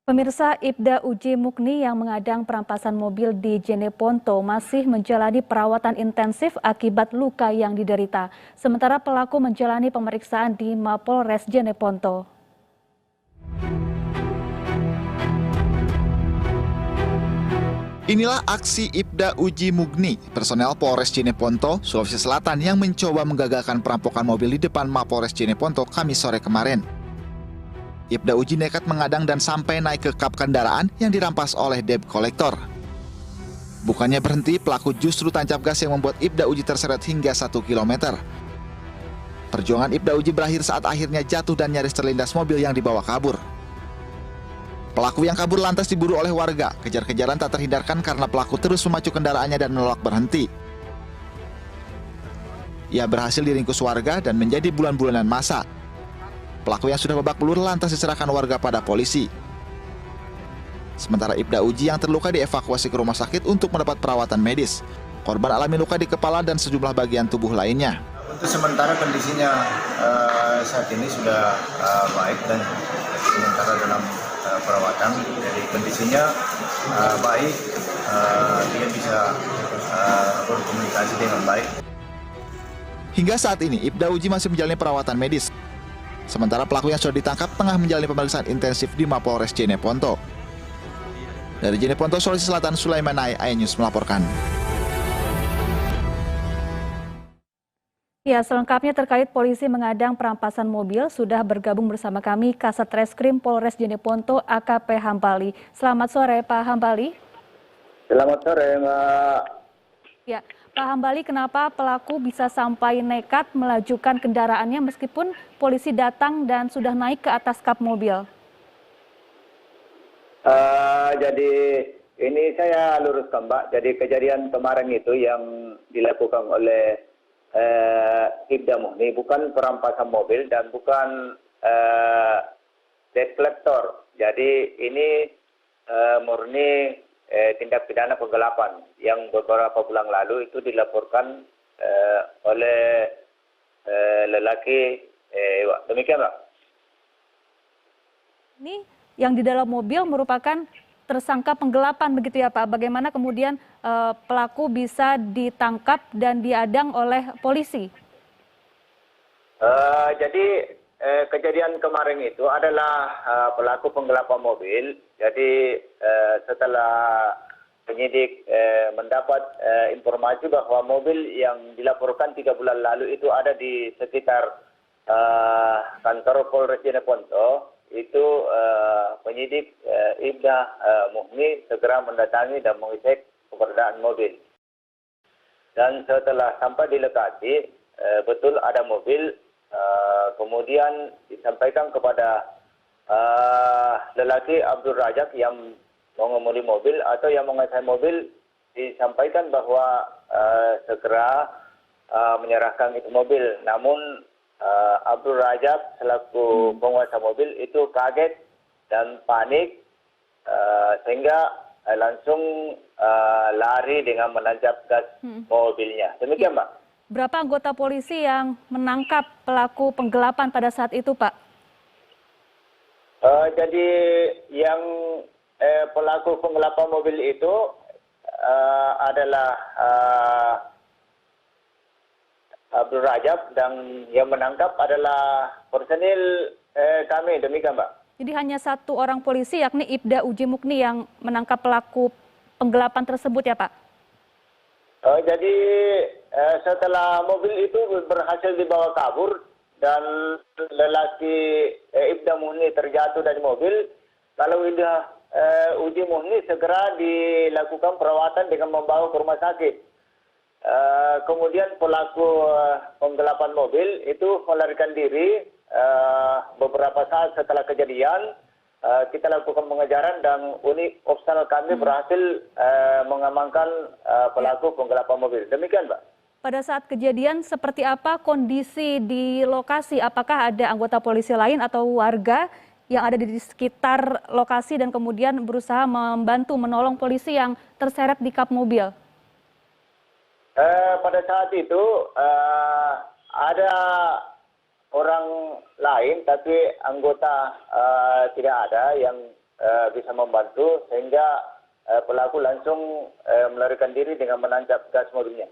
Pemirsa, Ibda Uji Mukni yang mengadang perampasan mobil di Jeneponto masih menjalani perawatan intensif akibat luka yang diderita. Sementara pelaku menjalani pemeriksaan di Mapolres Jeneponto. Inilah aksi Ibda Uji Mukni, personel Polres Jeneponto, Sulawesi Selatan yang mencoba menggagalkan perampokan mobil di depan Mapolres Jeneponto Kamis sore kemarin. Ibda Uji nekat mengadang dan sampai naik ke kap kendaraan yang dirampas oleh debt collector. Bukannya berhenti, pelaku justru tancap gas yang membuat Ibda Uji terseret hingga 1 km. Perjuangan Ibda Uji berakhir saat akhirnya jatuh dan nyaris terlindas mobil yang dibawa kabur. Pelaku yang kabur lantas diburu oleh warga. Kejar-kejaran tak terhindarkan karena pelaku terus memacu kendaraannya dan menolak berhenti. Ia berhasil diringkus warga dan menjadi bulan-bulanan masa. Pelaku yang sudah babak belur lantas diserahkan warga pada polisi. Sementara Ibda Uji yang terluka dievakuasi ke rumah sakit untuk mendapat perawatan medis. Korban alami luka di kepala dan sejumlah bagian tubuh lainnya. Untuk sementara kondisinya saat ini sudah baik dan sementara dalam perawatan. Jadi kondisinya baik, dia bisa berkomunikasi dengan baik. Hingga saat ini Ibda Uji masih menjalani perawatan medis. Sementara pelaku yang sudah ditangkap tengah menjalani pemeriksaan intensif di Mapolres Jeneponto. Dari Jeneponto, Sulawesi Selatan, Sulaiman Nai, iNews melaporkan. Ya, selengkapnya terkait polisi mengadang perampasan mobil sudah bergabung bersama kami Kasat Reskrim Polres Jeneponto AKP Hambali. Selamat sore Pak Hambali. Selamat sore Mbak. Ya, Pak Hambali, kenapa pelaku bisa sampai nekat melajukan kendaraannya meskipun polisi datang dan sudah naik ke atas kap mobil? Jadi ini saya luruskan Mbak. Jadi kejadian kemarin itu yang dilakukan oleh Ibda Mukni bukan perampasan mobil dan bukan debt collector. Jadi ini murni tindak pidana penggelapan yang beberapa bulan lalu itu dilaporkan oleh lelaki. Demikian Mbak. Ini yang di dalam mobil merupakan tersangka penggelapan begitu ya Pak. Bagaimana kemudian pelaku bisa ditangkap dan diadang oleh polisi? Jadi kejadian kemarin itu adalah pelaku penggelapan mobil. Jadi setelah penyidik mendapat informasi bahwa mobil yang dilaporkan 3 bulan lalu itu ada di sekitar kantor Polres Jeneponto, itu penyidik Ibda Mukni segera mendatangi dan mengecek keberadaan mobil. Dan setelah sampai di lokasi, betul ada mobil. Kemudian disampaikan kepada lelaki Abdul Rajak yang mengemudi mobil atau yang menguasai mobil, disampaikan bahwa segera menyerahkan itu mobil. Namun Abdul Rajak selaku penguasa mobil itu kaget dan panik sehingga langsung lari dengan menancap gas mobilnya. Demikian Mbak. Berapa anggota polisi yang menangkap pelaku penggelapan pada saat itu, Pak? Jadi yang pelaku penggelapan mobil itu adalah Abdul Rajab dan yang menangkap adalah personil kami. Demikian Mbak. Jadi hanya satu orang polisi yakni Ibda Uji Mukni yang menangkap pelaku penggelapan tersebut ya Pak? Jadi setelah mobil itu berhasil dibawa kabur dan lelaki Ibda Mukni terjatuh dari mobil, lalu Ibda Uji Mukni segera dilakukan perawatan dengan membawa ke rumah sakit. Kemudian pelaku penggelapan mobil itu melarikan diri. Beberapa saat setelah kejadian kita lakukan pengejaran dan unit opsional kami berhasil mengamankan pelaku penggelapan mobil. Demikian Mbak. Pada saat kejadian seperti apa kondisi di lokasi? Apakah ada anggota polisi lain atau warga yang ada di sekitar lokasi dan kemudian berusaha membantu menolong polisi yang terseret di kap mobil? Pada saat itu ada orang lain, tapi anggota tidak ada yang bisa membantu sehingga pelaku langsung melarikan diri dengan menancap gas mobilnya.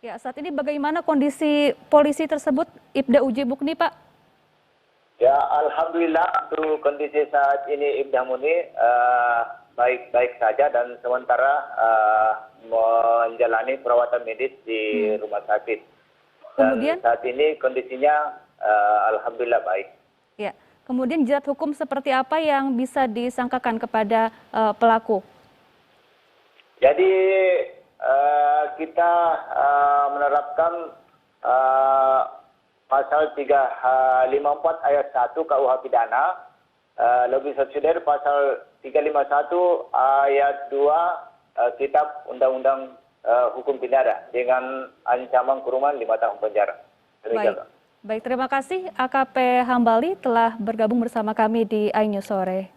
Ya, saat ini bagaimana kondisi polisi tersebut, Ibda Uji Mukni, Pak? Ya, alhamdulillah untuk kondisi saat ini Ibda Muni baik-baik saja dan sementara menjalani perawatan medis di rumah sakit. Dan Kemudian saat ini kondisinya alhamdulillah baik. ya, kemudian jerat hukum seperti apa yang bisa disangkakan kepada pelaku? Jadi kita menerapkan pasal 354 ayat 1 KUH pidana, lebih subsidiar pasal 351 ayat 2 Kitab Undang-Undang Hukum Pidana dengan ancaman kurungan 5 tahun penjara. Demikian, Pak. Baik, terima kasih AKP Hambali telah bergabung bersama kami di iNews Sore.